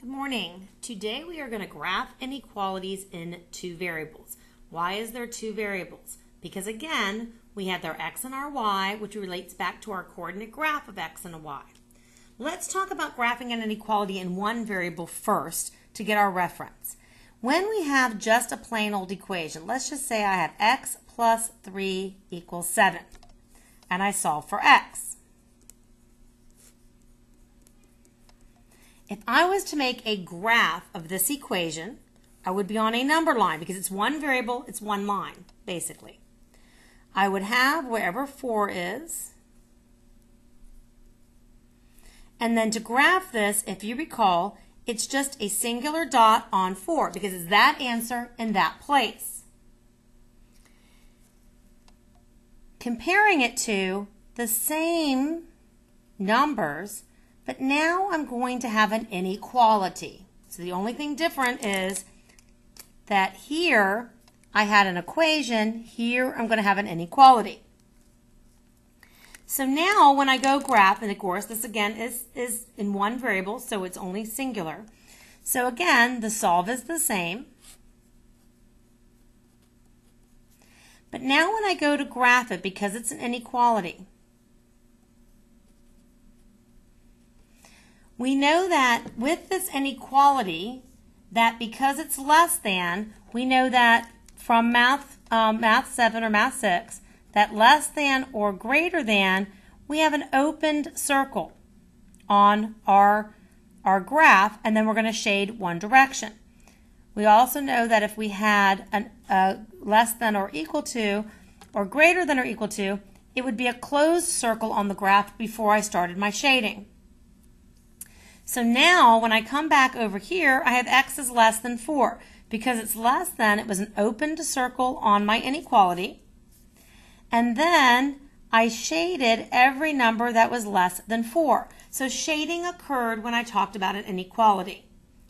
Good morning. Today we are going to graph inequalities in two variables. Why is there two variables? Because again, we have our x and our y, which relates back to our coordinate graph of x and y. Let's talk about graphing an inequality in one variable first to get our reference. When we have just a plain old equation, let's just say I have x plus 3 equals 7, and I solve for x. If I was to make a graph of this equation, I would be on a number line because it's one variable, it's one line, basically. I would have wherever 4 is. And then to graph this, if you recall, it's just a singular dot on 4 because it's that answer in that place. Comparing it to the same numbers, but now I'm going to have an inequality. So the only thing different is that here I had an equation, here I'm going to have an inequality. So now when I go graph, and of course this again is in one variable, so it's only singular. So again, the solve is the same. But now when I go to graph it, because it's an inequality, we know that with this inequality, that because it's less than, we know that from Math 7 or Math 6, that less than or greater than, we have an opened circle on our graph, and then we're going to shade one direction. We also know that if we had a less than or equal to, or greater than or equal to, it would be a closed circle on the graph before I started my shading. So now when I come back over here, I have x is less than 4. Because it's less than, it was an opened circle on my inequality. And then I shaded every number that was less than 4. So shading occurred when I talked about an inequality.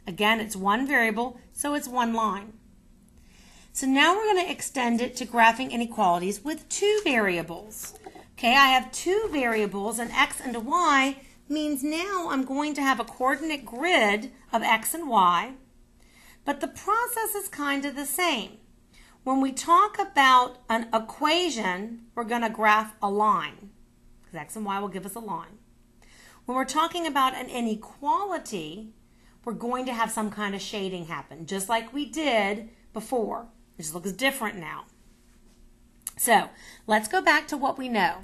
Again, it's one variable, so it's one line. So now we're going to extend it to graphing inequalities with two variables. Okay, I have two variables, an x and a y, means now I'm going to have a coordinate grid of x and y, but the process is kind of the same. When we talk about an equation, we're going to graph a line, because x and y will give us a line. When we're talking about an inequality, we're going to have some kind of shading happen, just like we did before. It just looks different now. So let's go back to what we know.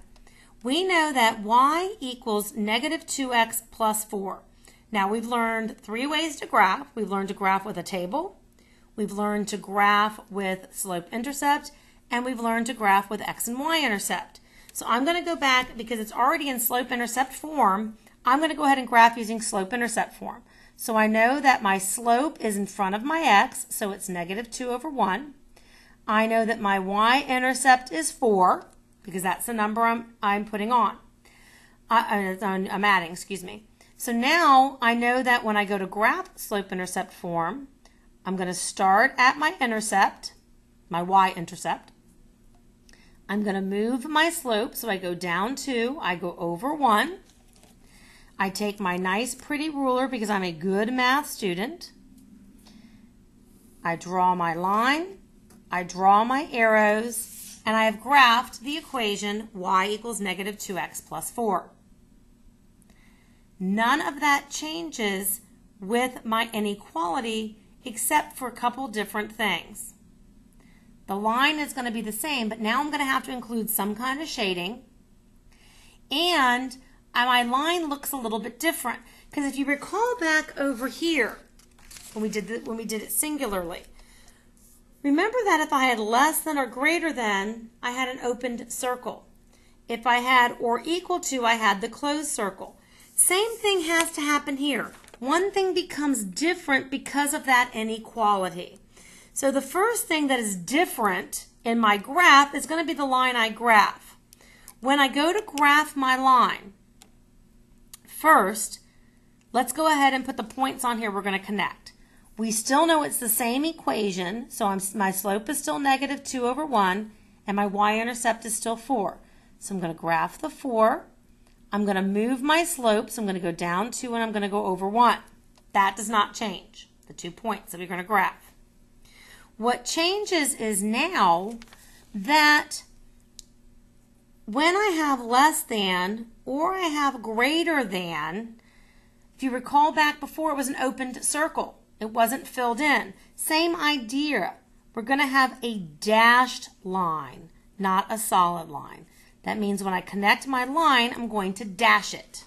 We know that y equals negative 2x plus 4. Now we've learned three ways to graph. We've learned to graph with a table, we've learned to graph with slope-intercept, and we've learned to graph with x and y-intercept. So I'm going to go back, because it's already in slope-intercept form, I'm going to go ahead and graph using slope-intercept form. So I know that my slope is in front of my x, so it's negative 2 over 1. I know that my y-intercept is 4, because that's the number I'm putting on. I'm adding, excuse me. So now I know that when I go to graph slope-intercept form, I'm going to start at my intercept, my y-intercept. I'm going to move my slope, so I go down 2, I go over 1. I take my nice pretty ruler because I'm a good math student. I draw my line, I draw my arrows, and I have graphed the equation y equals negative 2x plus 4. None of that changes with my inequality except for a couple different things. The line is going to be the same, but now I'm going to have to include some kind of shading. And my line looks a little bit different, because if you recall back over here when we did it singularly, remember that if I had less than or greater than, I had an opened circle. If I had or equal to, I had the closed circle. Same thing has to happen here. One thing becomes different because of that inequality. So the first thing that is different in my graph is going to be the line I graph. When I go to graph my line, first, let's go ahead and put the points on here we're going to connect. We still know it's the same equation, so my slope is still negative 2 over 1, and my y-intercept is still 4. So I'm going to graph the 4. I'm going to move my slope, so I'm going to go down 2 and I'm going to go over 1. That does not change, the 2 points that we're going to graph. What changes is now that when I have less than or I have greater than, if you recall back before, it was an opened circle. It wasn't filled in. Same idea. We're going to have a dashed line, not a solid line. That means when I connect my line, I'm going to dash it.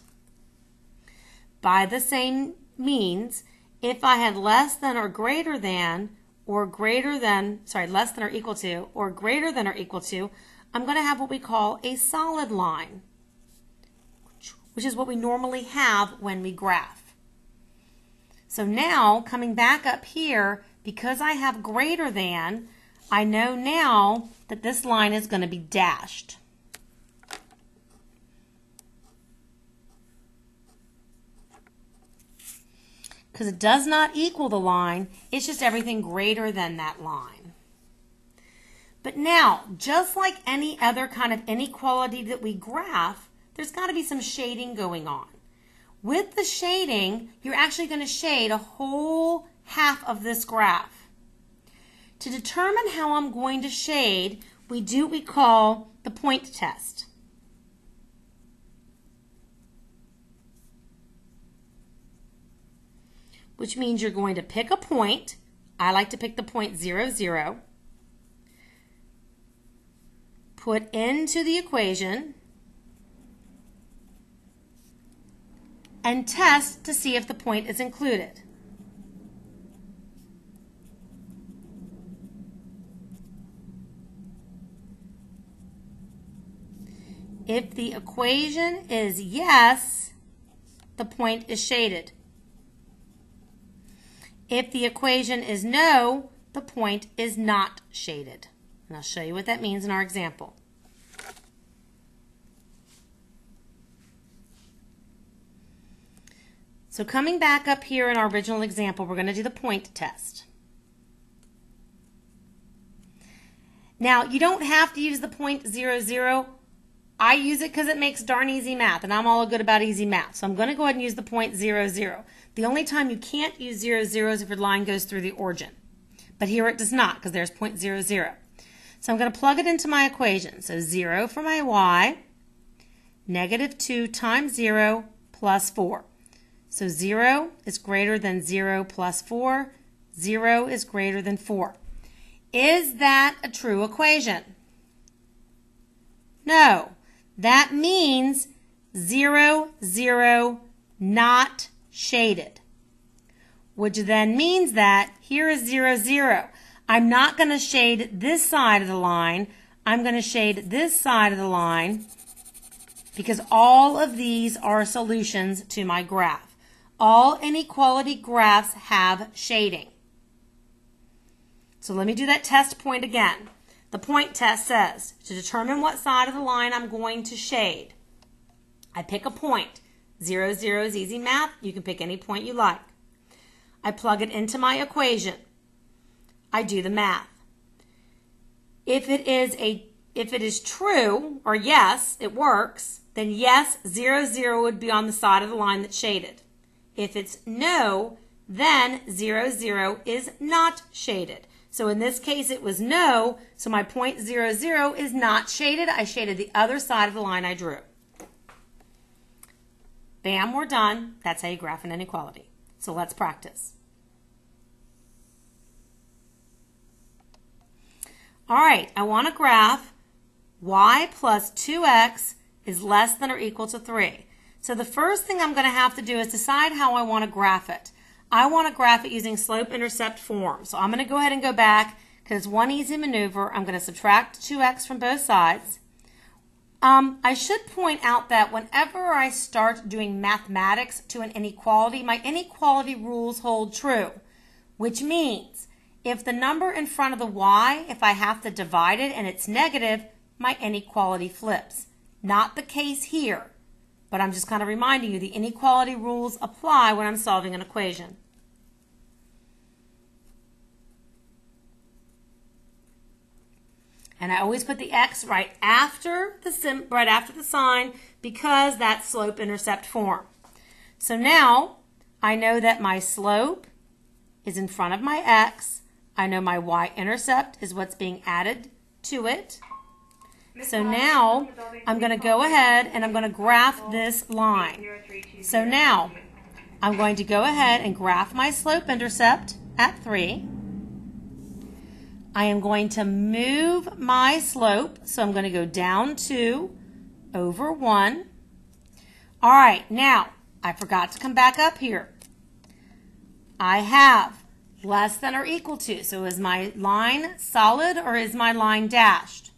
By the same means, if I had less than or greater than, less than or equal to, or greater than or equal to, I'm going to have what we call a solid line, which is what we normally have when we graph. So now, coming back up here, because I have greater than, I know now that this line is going to be dashed. Because it does not equal the line, it's just everything greater than that line. But now, just like any other kind of inequality that we graph, there's got to be some shading going on. With the shading, you're actually going to shade a whole half of this graph. To determine how I'm going to shade, we do what we call the point test. Which means you're going to pick a point. I like to pick the point 0, 0. Put into the equation and test to see if the point is included. If the equation is yes, the point is shaded. If the equation is no, the point is not shaded. And I'll show you what that means in our example. So coming back up here in our original example, we're going to do the point test. Now, you don't have to use the point 0, 0. I use it because it makes darn easy math, and I'm all good about easy math. So I'm going to go ahead and use the point 0, 0. The only time you can't use 0, 0 is if your line goes through the origin. But here it does not, because there's point 0, 0. So I'm going to plug it into my equation. So 0 for my y, negative 2 times 0 plus 4. So 0 is greater than 0 plus 4. 0 is greater than 4. Is that a true equation? No. That means 0, 0, not shaded. Which then means that here is 0, 0. I'm not going to shade this side of the line. I'm going to shade this side of the line because all of these are solutions to my graph. All inequality graphs have shading. So let me do that test point again. The point test says, to determine what side of the line I'm going to shade, I pick a point. 0, 0 is easy math. You can pick any point you like. I plug it into my equation. I do the math. If it is true, or yes, it works, then yes, 0, 0 would be on the side of the line that's shaded. If it's no, then 0, 0 is not shaded. So in this case, it was no, so my point 0, 0 is not shaded. I shaded the other side of the line I drew. Bam, we're done. That's how you graph an inequality. So let's practice. All right, I want to graph y plus 2x is less than or equal to 3. So the first thing I'm going to have to do is decide how I want to graph it. I want to graph it using slope-intercept form. So I'm going to go ahead and go back because it's one easy maneuver. I'm going to subtract 2x from both sides. I should point out that whenever I start doing mathematics to an inequality, my inequality rules hold true, which means if the number in front of the y, if I have to divide it and it's negative, my inequality flips. Not the case here. But I'm just kind of reminding you the inequality rules apply when I'm solving an equation. And I always put the x right after the sign because that's slope-intercept form. So now I know that my slope is in front of my x. I know my y-intercept is what's being added to it. So now I'm going to go ahead and I'm going to graph this line. So now I'm going to go ahead and graph my slope-intercept at 3. I am going to move my slope, so I'm going to go down 2 over 1. All right, now I forgot to come back up here. I have less than or equal to, so is my line solid or is my line dashed?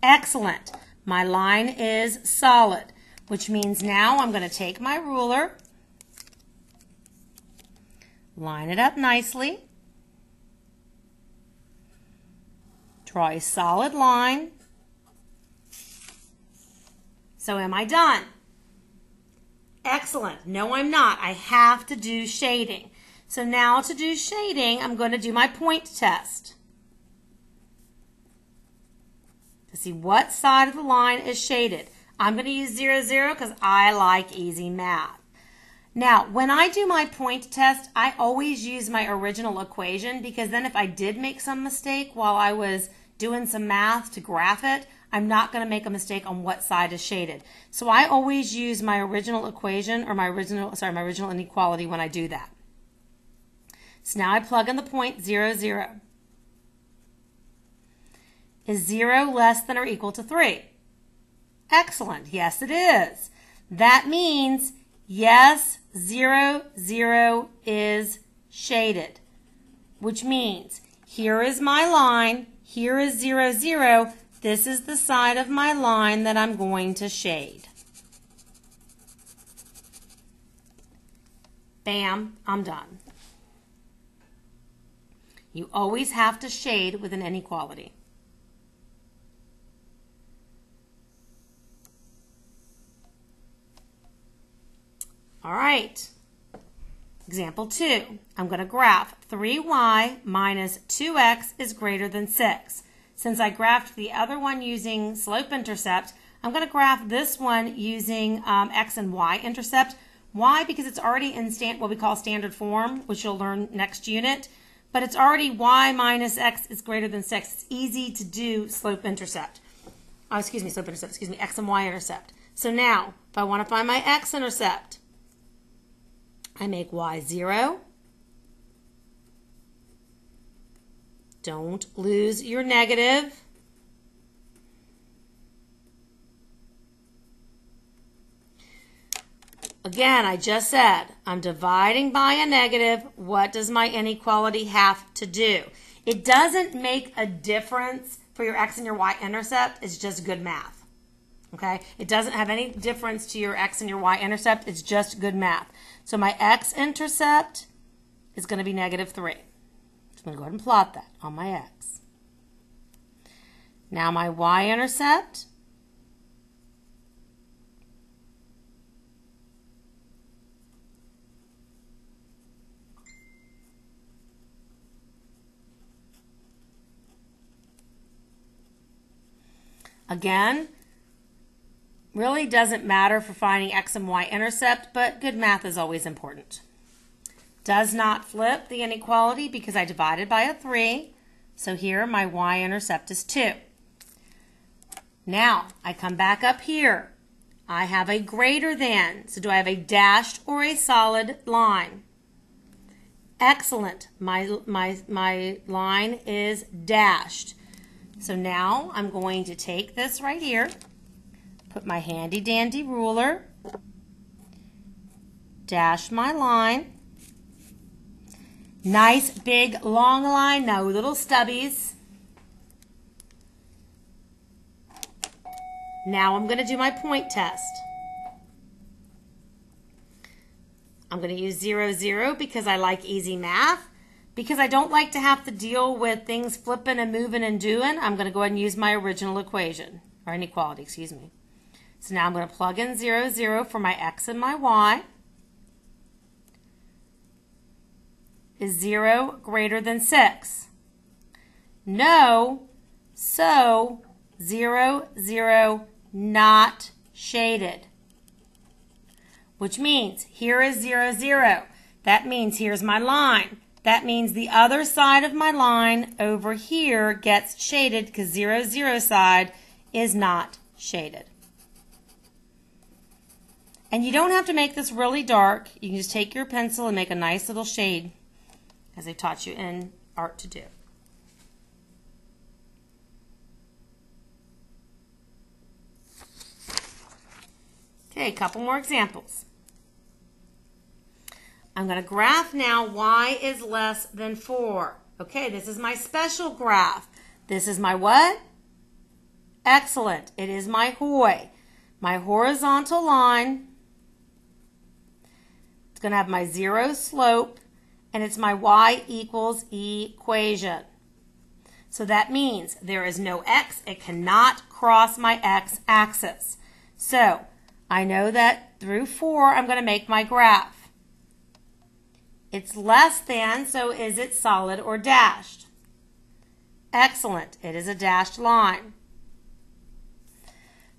Excellent. My line is solid, which means now I'm going to take my ruler, line it up nicely, draw a solid line. So am I done? Excellent. No, I'm not. I have to do shading. So now to do shading, I'm going to do my point test to see what side of the line is shaded. I'm going to use 0, 0 because I like easy math. Now, when I do my point test, I always use my original equation because then if I did make some mistake while I was doing some math to graph it, I'm not going to make a mistake on what side is shaded. So I always use my original equation or my original inequality when I do that. So now I plug in the point 0, 0. Is 0 less than or equal to 3? Excellent. Yes, it is. That means, yes, 0, 0 is shaded, which means here is my line, here is 0, 0. This is the side of my line that I'm going to shade. Bam, I'm done. You always have to shade with an inequality. All right, example 2. I'm going to graph 3y minus 2x is greater than 6. Since I graphed the other one using slope-intercept, I'm going to graph this one using x and y-intercept. Why? Because it's already in what we call standard form, which you'll learn next unit. But it's already y minus x is greater than 6. It's easy to do slope-intercept. X and y-intercept. So now, if I want to find my x-intercept, I make y 0. Don't lose your negative. Again, I just said, I'm dividing by a negative. What does my inequality have to do? It doesn't make a difference for your x and your y-intercept. It's just good math. Okay? It doesn't have any difference to your x and your y-intercept. It's just good math. So my x-intercept is going to be negative 3. I'm going to go ahead and plot that on my x. Now my y-intercept again, really doesn't matter for finding x and y-intercept, but good math is always important. Does not flip the inequality because I divided by a 3. So here my y-intercept is 2. Now I come back up here. I have a greater than. So do I have a dashed or a solid line? Excellent. My line is dashed. So now I'm going to take this right here, put my handy dandy ruler, dash my line. Nice big long line, no little stubbies. Now I'm going to do my point test. I'm going to use 0, 0 because I like easy math. Because I don't like to have to deal with things flipping and moving and doing, I'm going to go ahead and use my original equation, or inequality, excuse me. So now I'm going to plug in 0, 0 for my x and my y. Is 0 greater than 6? No, so 0, 0 not shaded. which means here is 0, 0. That means here's my line. That means the other side of my line over here gets shaded because 0, 0 side is not shaded. And you don't have to make this really dark. You can just take your pencil and make a nice little shade, as they taught you in art to do. Okay, a couple more examples. I'm going to graph now y is less than 4. Okay, this is my special graph. This is my what? Excellent. It is my HOI. My horizontal line. It's going to have my 0 slope, and it's my y equals equation. So that means there is no x. It cannot cross my x-axis. So I know that through 4, I'm going to make my graph. It's less than, so is it solid or dashed? Excellent. It is a dashed line.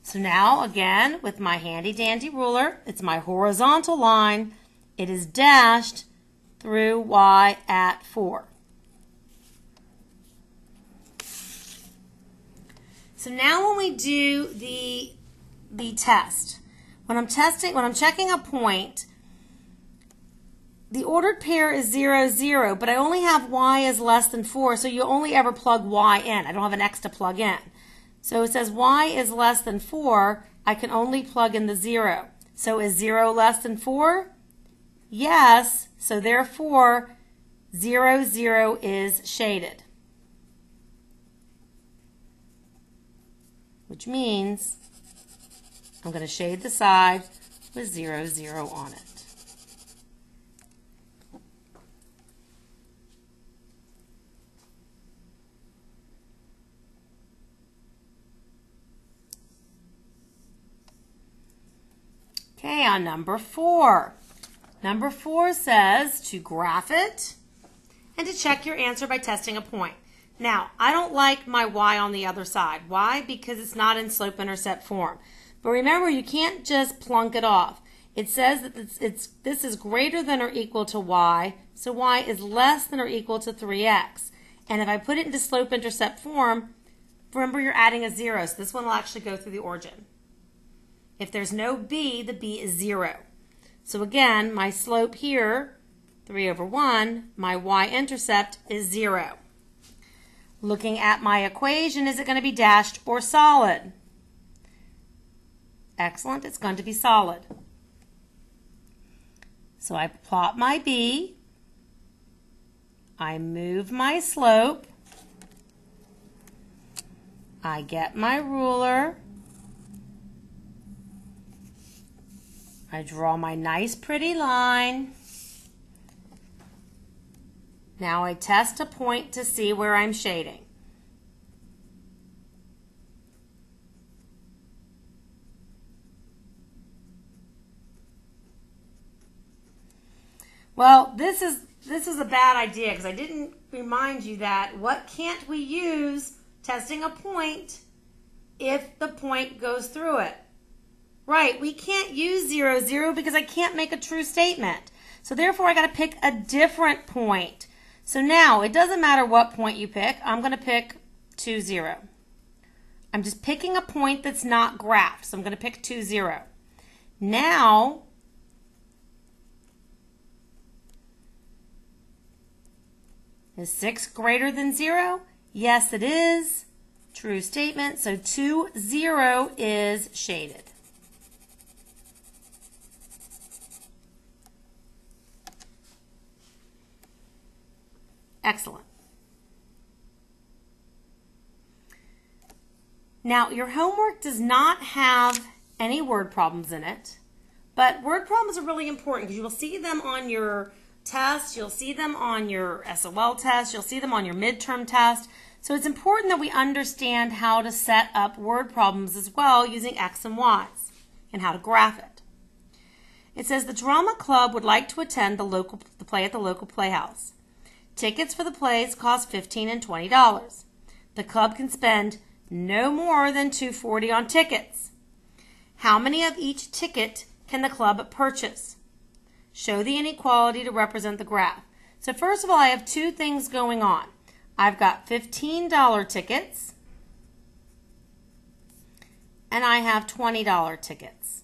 So now, again, with my handy-dandy ruler, it's my horizontal line. It is dashed through y at 4. So now when we do the test, when I'm checking a point, the ordered pair is 0, 0, but I only have y is less than 4, so you only ever plug y in. I don't have an x to plug in. So it says y is less than 4, I can only plug in the 0. So is 0 less than 4? Yes, so therefore 0, 0 is shaded. Which means I'm going to shade the side with 0, 0 on it. Okay, on number 4. Number 4 says to graph it and to check your answer by testing a point. Now, I don't like my y on the other side. Why? Because it's not in slope-intercept form. But remember, you can't just plunk it off. It says that this is greater than or equal to y, so y is less than or equal to 3x. And if I put it into slope-intercept form, remember you're adding a 0, so this one will actually go through the origin. If there's no b, the b is 0. So again, my slope here, 3 over 1, my y-intercept is 0. Looking at my equation, is it going to be dashed or solid? Excellent, it's going to be solid. So I plot my b, I move my slope, I get my ruler, I draw my nice pretty line. Now I test a point to see where I'm shading. Well, this is a bad idea because I didn't remind you that what can't we use testing a point if the point goes through it? Right, we can't use 0, 0 because I can't make a true statement. So therefore, I got to pick a different point. So now, it doesn't matter what point you pick. I'm going to pick 2, 0. I'm just picking a point that's not graphed. So I'm going to pick 2, 0. Now, is 6 greater than 0? Yes, it is. True statement. So 2, 0 is shaded. Excellent. Now, your homework does not have any word problems in it, but word problems are really important because you will see them on your test, you'll see them on your SOL test, you'll see them on your midterm test. So it's important that we understand how to set up word problems as well using X and Y's and how to graph it. It says the drama club would like to attend the play at the local playhouse. Tickets for the plays cost $15 and $20. The club can spend no more than $2.40 on tickets. How many of each ticket can the club purchase? Show the inequality to represent the graph. So first of all, I have two things going on. I've got $15 tickets and I have $20 tickets.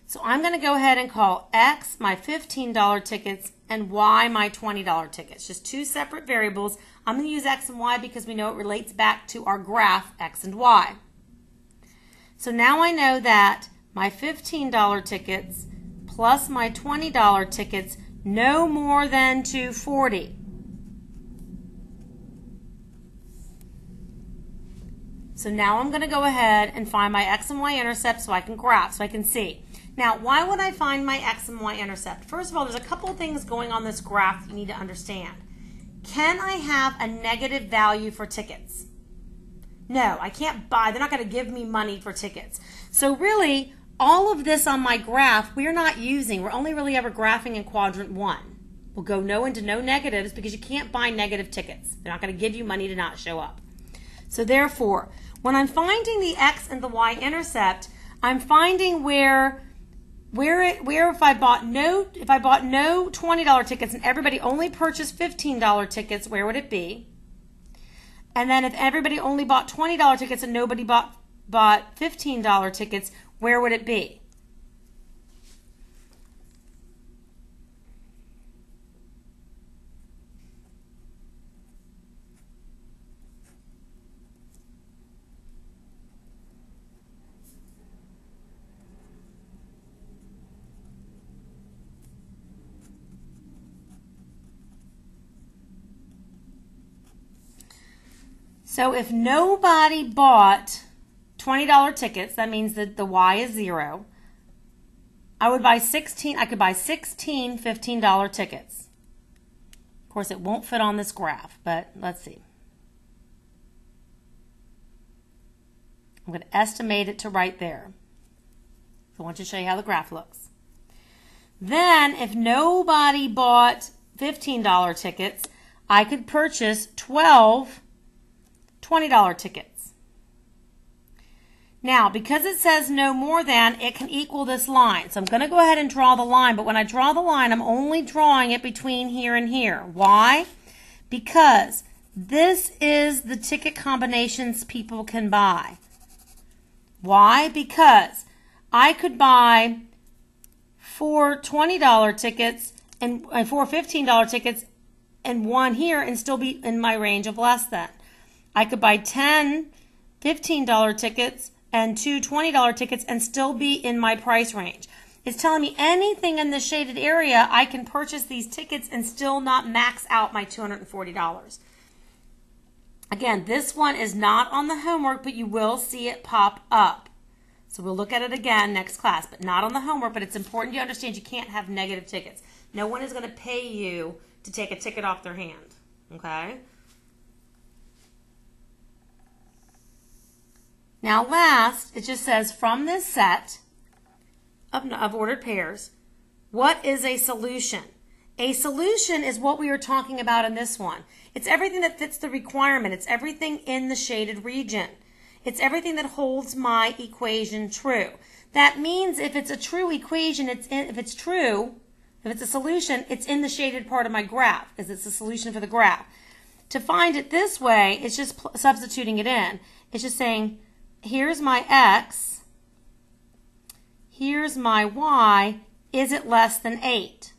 So I'm going to go ahead and call X my $15 tickets and Y my $20 tickets. Just two separate variables. I'm going to use X and Y because we know it relates back to our graph X and Y. So now I know that my $15 tickets plus my $20 tickets no more than 240. So now I'm going to go ahead and find my X and Y intercept so I can graph, so I can see. Now, why would I find my X and Y intercept? First of all, there's a couple of things going on this graph that you need to understand. Can I have a negative value for tickets? No, I can't buy. They're not going to give me money for tickets. So really, all of this on my graph, we're not using. We're only really ever graphing in quadrant 1. We'll go into no negatives because you can't buy negative tickets. They're not going to give you money to not show up. So therefore, when I'm finding the X and the Y intercept, I'm finding where if I bought no $20 tickets and everybody only purchased $15 tickets, where would it be? And then if everybody only bought $20 tickets and nobody bought $15 tickets, where would it be? So if nobody bought $20 tickets, that means that the Y is 0. I could buy 16 $15 tickets. Of course, it won't fit on this graph, but let's see. I'm going to estimate it to right there. So I want to show you how the graph looks. Then, if nobody bought $15 tickets, I could purchase 12 $20 tickets. Now, because it says no more than, it can equal this line. So I'm going to go ahead and draw the line, but when I draw the line, I'm only drawing it between here and here. Why? Because this is the ticket combinations people can buy. Why? Because I could buy 4 $20 tickets and 4 $15 tickets and 1 here and still be in my range of less than. I could buy 10 $15 tickets and 2 $20 tickets and still be in my price range. It's telling me anything in the shaded area, I can purchase these tickets and still not max out my $240. Again, this one is not on the homework, but you will see it pop up. So we'll look at it again next class, but not on the homework, but it's important you understand you can't have negative tickets. No one is going to pay you to take a ticket off their hand, okay? Now last, it just says from this set of ordered pairs, what is a solution? A solution is what we were talking about in this one. It's everything that fits the requirement. It's everything in the shaded region. It's everything that holds my equation true. That means if it's a true equation, if it's a solution, it's in the shaded part of my graph because it's the solution for the graph. To find it this way, it's just substituting it in. It's just saying, here's my X, here's my Y, is it less than 8?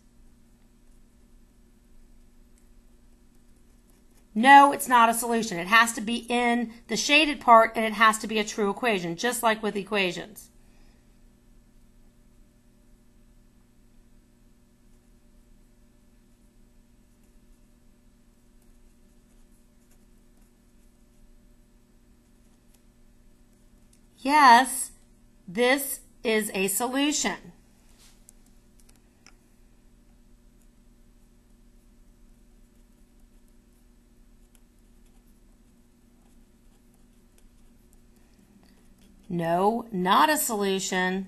No, it's not a solution. It has to be in the shaded part and it has to be a true equation, just like with equations. Yes, this is a solution. No, not a solution.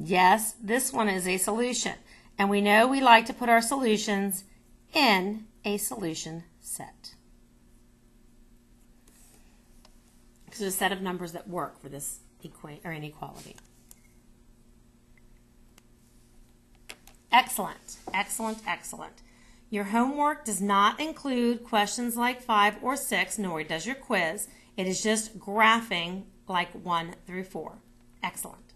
Yes, this one is a solution. And we know we like to put our solutions in a solution set. This is a set of numbers that work for this inequality. Excellent, excellent, excellent. Your homework does not include questions like 5 or 6, nor does your quiz. It is just graphing like 1 through 4. Excellent.